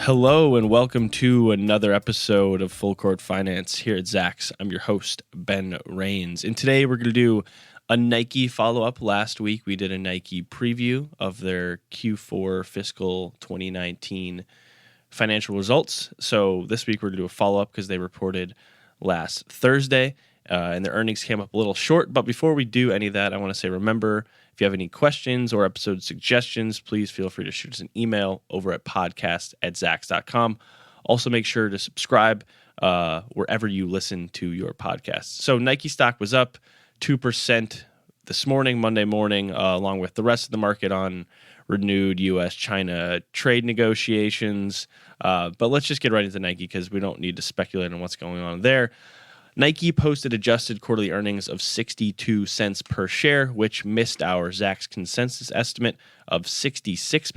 Hello and welcome to another episode of Full Court Finance here at Zacks. I'm your host, Ben Rains. And today we're going to do a Nike follow-up. Last week we did a Nike preview of their Q4 fiscal 2019 financial results. So this week we're going to do a follow-up because they reported last Thursday and their earnings came up a little short. But before we do any of that, I want to say, remember, if you have any questions or episode suggestions, please feel free to shoot us an email over at podcast@zacks.com. Also, make sure to subscribe wherever you listen to your podcasts. So Nike stock was up 2% this morning, Monday morning, along with the rest of the market on renewed U.S.-China trade negotiations. But let's just get right into Nike because we don't need to speculate on what's going on there. Nike posted adjusted quarterly earnings of 62 cents per share, which missed our Zacks consensus estimate of 66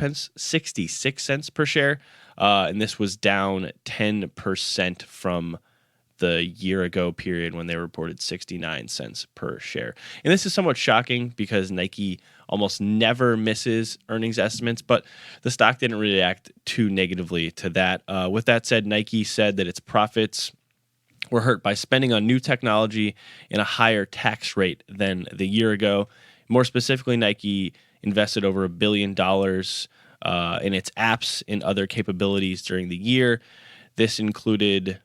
cents per share. And this was down 10% from the year ago period when they reported 69 cents per share. And this is somewhat shocking because Nike almost never misses earnings estimates, but the stock didn't react too negatively to that. With that said, Nike said that its profits were hurt by spending on new technology and a higher tax rate than the year ago. More specifically, Nike invested over $1 billion in its apps and other capabilities during the year. This included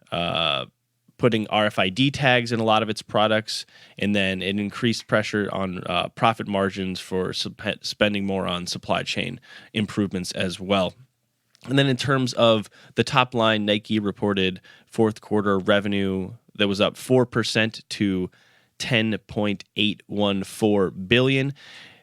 putting RFID tags in a lot of its products, and then it increased pressure on profit margins for spending more on supply chain improvements as well. And then in terms of the top line, Nike reported fourth quarter revenue that was up 4% to $10.814 billion.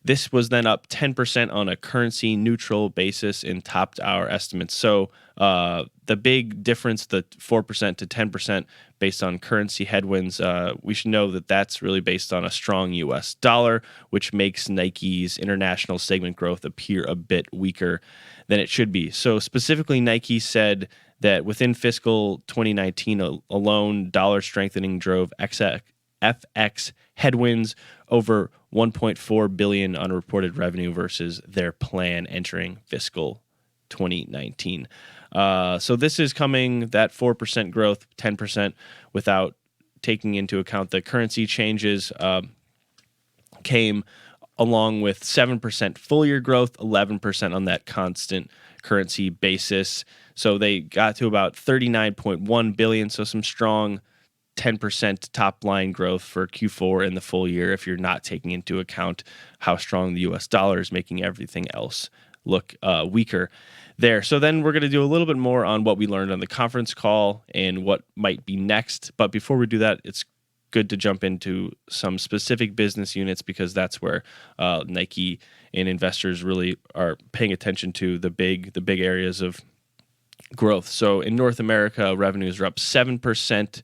This was then up 10% on a currency neutral basis and topped our estimates. So the big difference, the 4% to 10% based on currency headwinds, we should know that that's really based on a strong U.S. dollar, which makes Nike's international segment growth appear a bit weaker than it should be. So specifically, Nike said that within fiscal 2019 alone, dollar strengthening drove FX headwinds over $1.4 billion unreported revenue versus their plan entering fiscal 2019. So this is coming, that 4% growth, 10% without taking into account the currency changes, came along with 7% full year growth, 11% on that constant currency basis. So they got to about $39.1 billion. So some strong 10% top line growth for Q4 in the full year if you're not taking into account how strong the US dollar is making everything else look weaker there. So then we're going to do a little bit more on what we learned on the conference call and what might be next. But before we do that, it's good to jump into some specific business units because that's where Nike and investors really are paying attention to the big areas of growth. So in North America, revenues are up 7%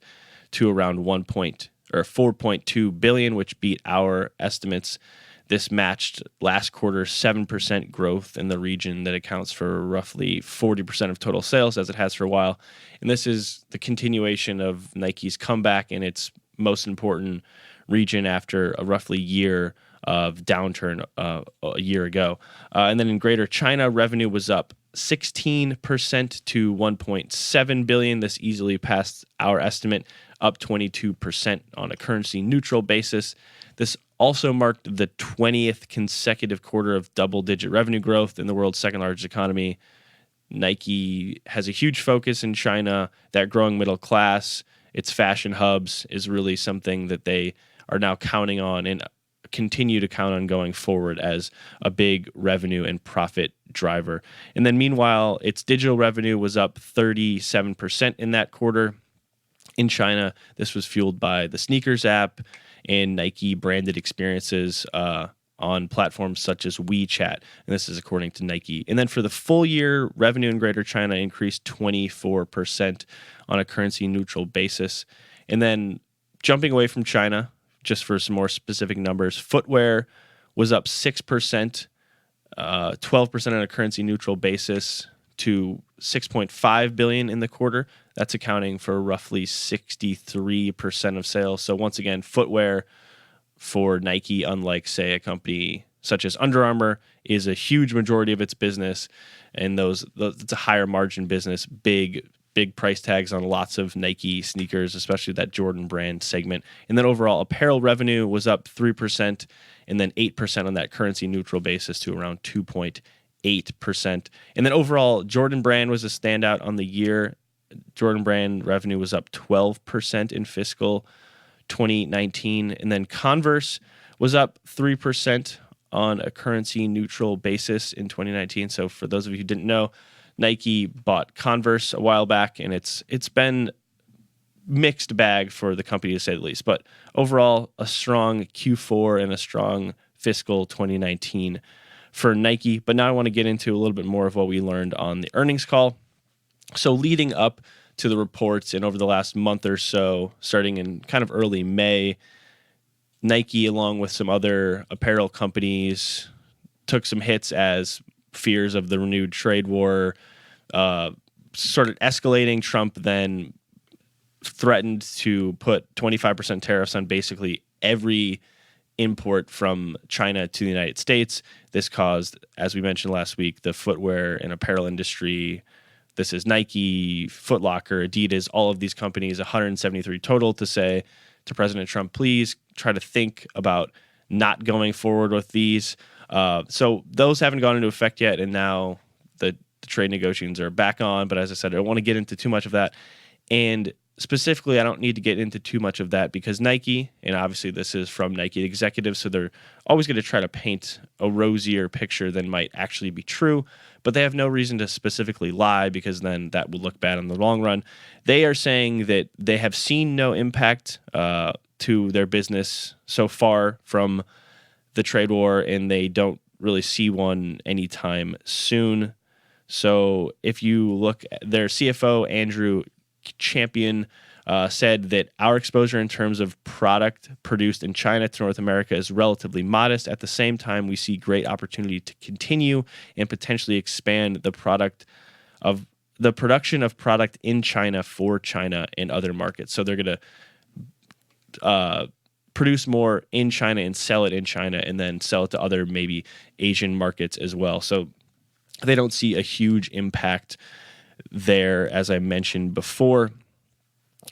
to around 4.2 billion, which beat our estimates. This matched last quarter's 7% growth in the region that accounts for roughly 40% of total sales, as it has for a while. And this is the continuation of Nike's comeback in its most important region after a roughly year of downturn a year ago. And then in Greater China, revenue was up 16% to 1.7 billion. This easily passed our estimate, up 22% on a currency neutral basis. This also marked the 20th consecutive quarter of double-digit revenue growth in the world's second largest economy. Nike has a huge focus in China. That growing middle class, its fashion hubs, is really something that they are now counting on and continue to count on going forward as a big revenue and profit driver. And then meanwhile, its digital revenue was up 37% in that quarter. In China, this was fueled by the sneakers app and Nike branded experiences on platforms such as WeChat. And this is according to Nike. And then for the full year, revenue in Greater China increased 24% on a currency neutral basis. And then jumping away from China, just for some more specific numbers, footwear was up 6%, 12% on a currency neutral basis to 6.5 billion in the quarter. That's accounting for roughly 63% of sales. So once again, footwear for Nike, unlike say a company such as Under Armour is a huge majority of its business, and it's a higher margin business, big price tags on lots of Nike sneakers, especially that Jordan brand segment. And then overall apparel revenue was up 3% and then 8% on that currency neutral basis to around 2.8%. And then overall Jordan brand was a standout on the year. Jordan brand revenue was up 12% in fiscal 2019. And then Converse was up 3% on a currency neutral basis in 2019. So for those of you who didn't know, Nike bought Converse a while back, and it's been mixed bag for the company, to say the least. But overall, a strong Q4 and a strong fiscal 2019 for Nike. But now I want to get into a little bit more of what we learned on the earnings call. So leading up to the reports and over the last month or so, starting in kind of early May, Nike, along with some other apparel companies, took some hits as fears of the renewed trade war started escalating. Trump then threatened to put 25% tariffs on basically every import from China to the United States. This caused, as we mentioned last week, the footwear and apparel industry. This is Nike, Foot Locker, Adidas, all of these companies, 173 total, to say to President Trump, please try to think about not going forward with these. So those haven't gone into effect yet, and now the trade negotiations are back on. But as I said, I don't want to get into too much of that. And specifically, I don't need to get into too much of that because Nike, and obviously this is from Nike executives, so they're always going to try to paint a rosier picture than might actually be true. But they have no reason to specifically lie because then that would look bad in the long run. They are saying that they have seen no impact to their business so far from the trade war, and they don't really see one anytime soon. So if you look at their CFO, Andrew Champion, said that our exposure in terms of product produced in China to North America is relatively modest. At the same time, we see great opportunity to continue and potentially expand the production of product in China for China and other markets. So they're going to produce more in China and sell it in China and then sell it to other maybe Asian markets as well. So they don't see a huge impact there, as I mentioned before.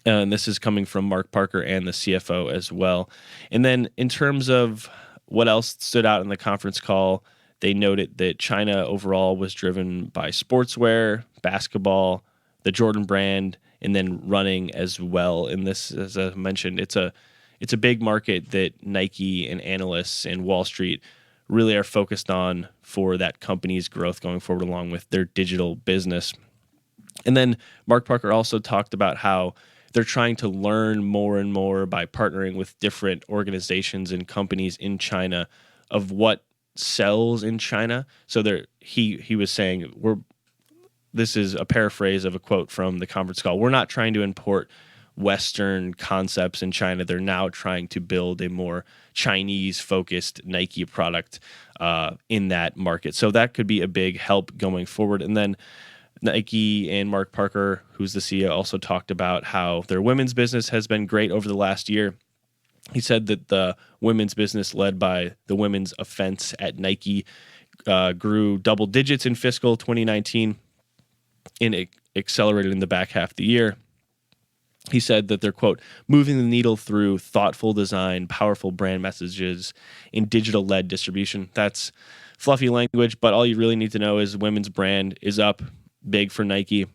And this is coming from Mark Parker and the CFO as well. And then in terms of what else stood out in the conference call, they noted that China overall was driven by sportswear, basketball, the Jordan brand, and then running as well. And this, as I mentioned, it's a big market that Nike and analysts and Wall Street really are focused on for that company's growth going forward, along with their digital business. And then Mark Parker also talked about how they're trying to learn more and more by partnering with different organizations and companies in China of what sells in China. So he was saying, this is a paraphrase of a quote from the conference call, we're not trying to import Western concepts in China. They're now trying to build a more Chinese-focused Nike product in that market. So that could be a big help going forward. And then Nike and Mark Parker, who's the CEO, also talked about how their women's business has been great over the last year. He said that the women's business led by the women's offense at Nike grew double digits in fiscal 2019 and it accelerated in the back half of the year. He said that they're, quote, moving the needle through thoughtful design, powerful brand messages, and digital-led distribution. That's fluffy language, but all you really need to know is women's brand is up big for Nike.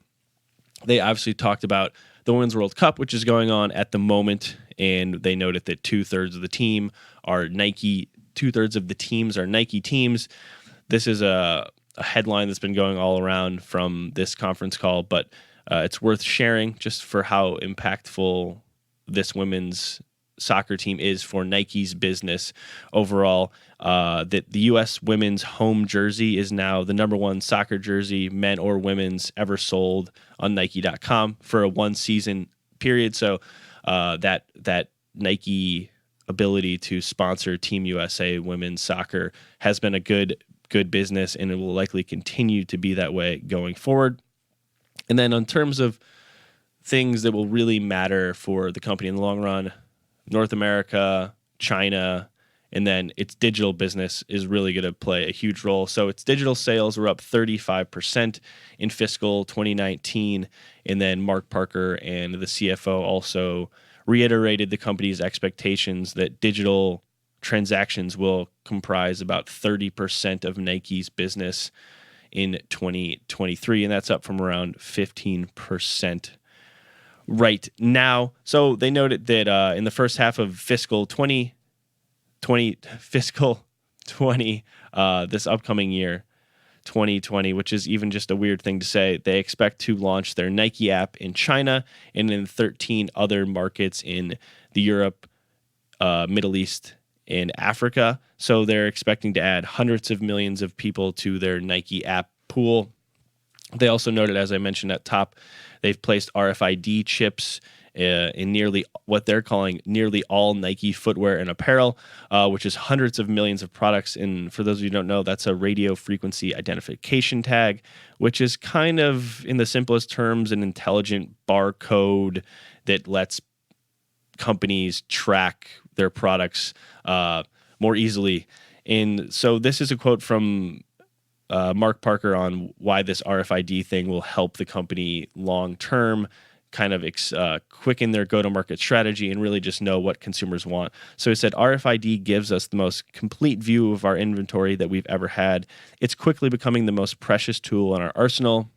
They obviously talked about the Women's World Cup, which is going on at the moment, and they noted that 2/3 of the team are Nike. 2/3 of the teams are Nike teams. This is a headline that's been going all around from this conference call, but it's worth sharing just for how impactful this women's soccer team is for Nike's business overall. That the U.S. women's home jersey is now the number one soccer jersey, men or women's, ever sold on Nike.com for a one-season period. So that Nike ability to sponsor Team USA women's soccer has been a good business, and it will likely continue to be that way going forward. And then in terms of things that will really matter for the company in the long run, North America, China, and then its digital business is really going to play a huge role. So its digital sales were up 35% in fiscal 2019, and then Mark Parker and the CFO also reiterated the company's expectations that digital transactions will comprise about 30% of Nike's business in 2023, and that's up from around 15% right now. So they noted that in the first half of fiscal 2020, this upcoming year, 2020, which is even just a weird thing to say, they expect to launch their Nike app in China and in 13 other markets in the Europe, Middle East, and Africa. So they're expecting to add hundreds of millions of people to their Nike app pool. They also noted, as I mentioned at top, they've placed RFID chips in nearly what they're calling nearly all Nike footwear and apparel, which is hundreds of millions of products. And for those of you who don't know, that's a radio frequency identification tag, which is kind of, in the simplest terms, an intelligent barcode that lets companies track their products more easily. And so this is a quote from Mark Parker on why this RFID thing will help the company long term, kind of quicken their go-to-market strategy and really just know what consumers want. So he said, RFID gives us the most complete view of our inventory that we've ever had. It's quickly becoming the most precious tool in our arsenal.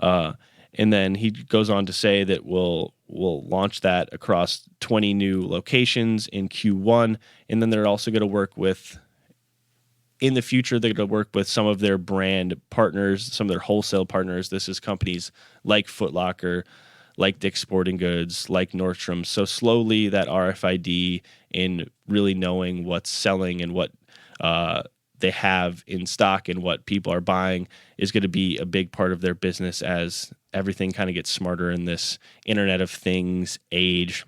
And then he goes on to say that we'll launch that across 20 new locations in Q1. And then they're also going to work with, in the future, they're going to work with some of their brand partners, some of their wholesale partners. This is companies like Foot Locker, like Dick's Sporting Goods, like Nordstrom. So slowly that RFID and really knowing what's selling and what they have in stock and what people are buying is going to be a big part of their business as everything kind of gets smarter in this Internet of Things age.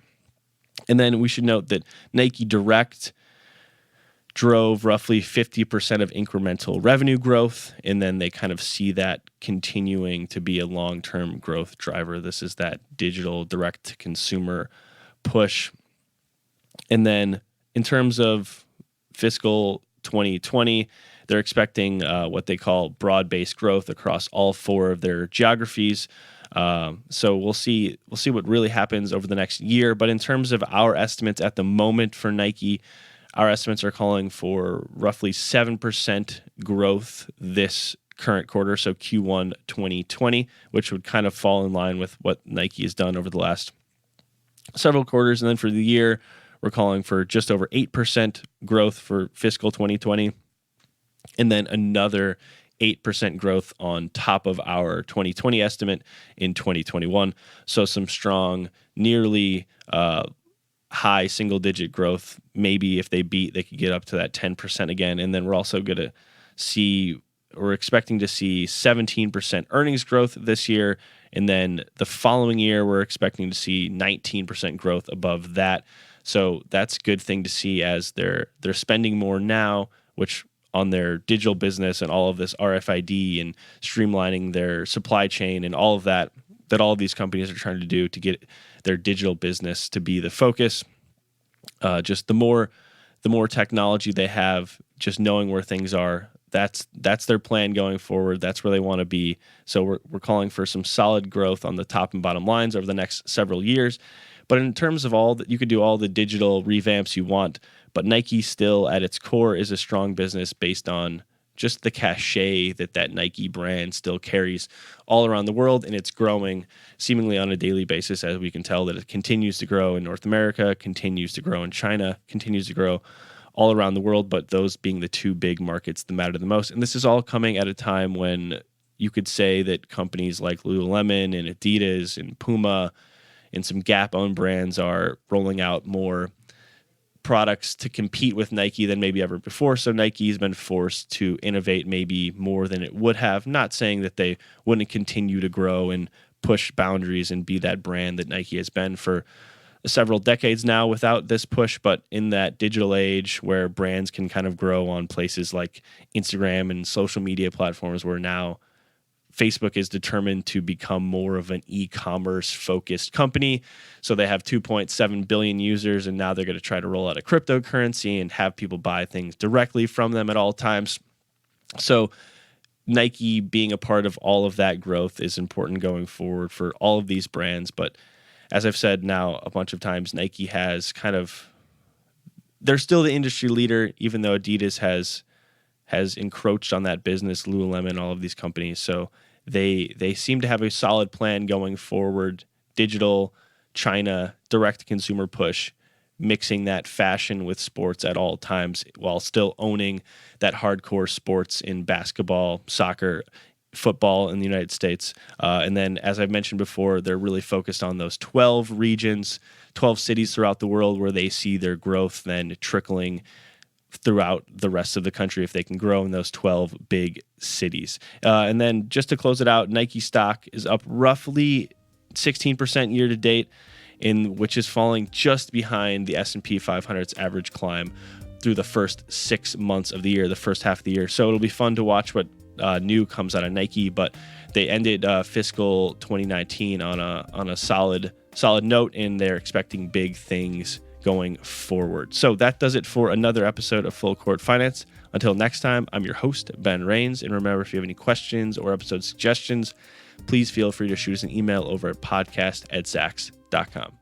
And then we should note that Nike Direct drove roughly 50% of incremental revenue growth, and then they kind of see that continuing to be a long-term growth driver. This is that digital direct-to-consumer push. And then in terms of fiscal 2020, they're expecting what they call broad-based growth across all four of their geographies. So we'll see what really happens over the next year. But in terms of our estimates at the moment for Nike, our estimates are calling for roughly 7% growth this current quarter, so Q1 2020, which would kind of fall in line with what Nike has done over the last several quarters. And then for the year, we're calling for just over 8% growth for fiscal 2020, and then another 8% growth on top of our 2020 estimate in 2021. So some strong, nearly high single-digit growth. Maybe if they beat, they could get up to that 10% again. And then we're also going to we're expecting to see 17% earnings growth this year. And then the following year, we're expecting to see 19% growth above that. So that's a good thing to see as they're spending more now, which on their digital business and all of this RFID and streamlining their supply chain and all of that all of these companies are trying to do to get their digital business to be the focus. Just the more technology they have, just knowing where things are, that's their plan going forward. That's where they want to be. So we're calling for some solid growth on the top and bottom lines over the next several years. But in terms of you could do all the digital revamps you want, but Nike still at its core is a strong business based on just the cachet that Nike brand still carries all around the world, and it's growing seemingly on a daily basis, as we can tell that it continues to grow in North America, continues to grow in China, continues to grow all around the world, but those being the two big markets that matter the most. And this is all coming at a time when you could say that companies like Lululemon and Adidas and Puma and some Gap-owned brands are rolling out more products to compete with Nike than maybe ever before. So Nike has been forced to innovate maybe more than it would have. Not saying that they wouldn't continue to grow and push boundaries and be that brand that Nike has been for several decades now without this push, but in that digital age where brands can kind of grow on places like Instagram and social media platforms, where now Facebook is determined to become more of an e-commerce focused company. So they have 2.7 billion users, and now they're going to try to roll out a cryptocurrency and have people buy things directly from them at all times. So Nike being a part of all of that growth is important going forward for all of these brands. But as I've said now a bunch of times, Nike has they're still the industry leader, even though Adidas has encroached on that business, Lululemon, all of these companies. So they seem to have a solid plan going forward. Digital, China, direct consumer push, mixing that fashion with sports at all times while still owning that hardcore sports in basketball, soccer, football in the United States. And then, as I've mentioned before, they're really focused on those 12 regions, 12 cities throughout the world where they see their growth then trickling throughout the rest of the country if they can grow in those 12 big cities. And then just to close it out, Nike stock is up roughly 16% year to date, which is falling just behind the S&P 500's average climb through the first 6 months of the year, the first half of the year. So it'll be fun to watch what new comes out of Nike, but they ended fiscal 2019 on a solid note, and they're expecting big things going forward. So that does it for another episode of Full Court Finance. Until next time, I'm your host, Ben Rains. And remember, if you have any questions or episode suggestions, please feel free to shoot us an email over at podcast@zacks.com.